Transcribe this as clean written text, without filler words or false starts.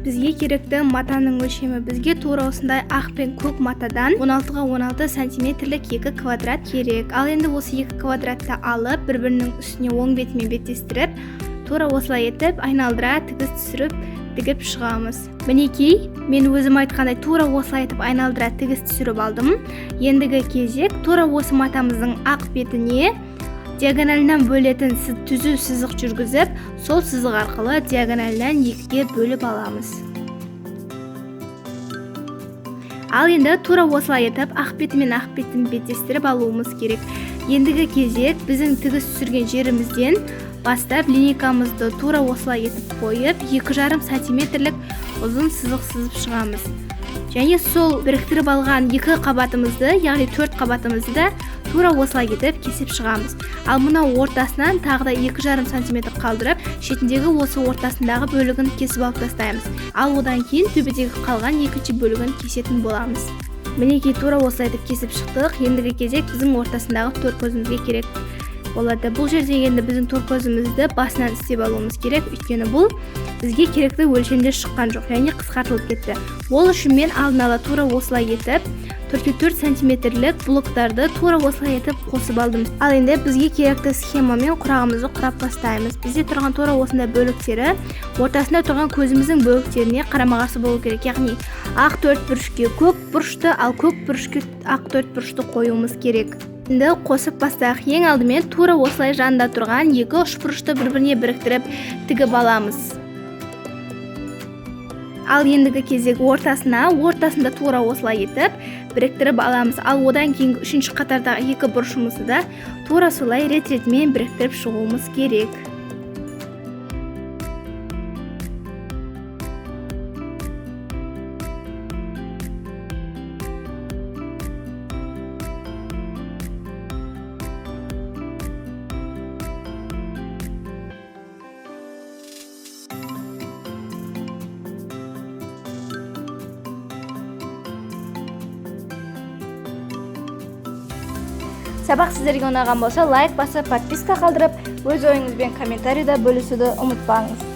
бізге керекті матаның өлшемі. Бізге тура осындай ақ пен көк матадан 16-ға 16 сантиметрлік 2 квадрат керек. Ал енді осы 2 квадратты алып, бір-бірінің үстіне оң бетімен беттестіріп, тура осылай етіп айналдыра тігіс түсіріп тігіп шығамыз. Мінекей, мен өзім айтқандай тура осылай етіп айналдыра тігіс түсіріп алдым. Ендігі кезек тура осы матамыздың ақ бетіне диагоналынан бөлетін түзу сызық жүргізіп, сол сызық арқылы диагоналынан 2-ге бөліп аламыз. Ал енді тура осылай етіп ақ беті мен ақ бетін беттестіріп алуымыз керек. Ендігі кезек біздің тігіс түсірген жерімізден бастап линейкамызды тура осылай етіп қойып, 2,5 сантиметрлік ұзын сызық сызып шығамыз. Және сол біріктіріп алған 2 қабатымызды, яғни 4 қабатымызды тура осылай етіп кесіп шығамыз. Ал мынау ортасынан тағы да 2,5 сантиметр қалдырып, шетіндегі осы ортасындағы бөлігін кесіп алып тастаймыз. Ал одан кейін төбедегі қалған екінші бөлігін кесетін боламыз. Мінекей тура осылай етіп кесіп шықтық. Ендігі кезек біздің ортасындағы торкөзімізге керек болады. Бұл жерде енді біздің торкөзімізді басынан істеп алуымыз керек, өйткені бұл бізге керекті өлшемде шыққан жоқ, яғни қысқартылып кетті. Ол үшін мен алдын ала тура осылай етіп 4 сантиметрлік блоктарды тура осылай етіп қосып алдым. Ал енді бізге керекті схемамен құрағымызды құрап бастаймыз. Бізде тұрған тура осындай бөліктері ортасында тұрған көзіміздің бөліктеріне қарама-қарсы болу керек. Яғни ақ 4 бұрышқа көк бұрышты, ал көк бұрышқа ақ 4 бұрышты қоюымыз керек. Енді қосып бастайық. Ең алдымен тура осылай жанында тұрған екі үшбұрышты бір-біріне біріктіріп тігіп аламыз. Ал ендігі кезек ортасында тура осылай етіп біріктіріп аламыз. Ал одан кейінгі үшінші қатардағы екі бұрышымызды да тура солай рет-ретімен біріктіріп шығуымыз керек. Сабақ сіздерге ұнаған болса, лайк басып, подписка қалдырып, өз ойыңызбен комментарийда бөлісуді ұмытпаңыз.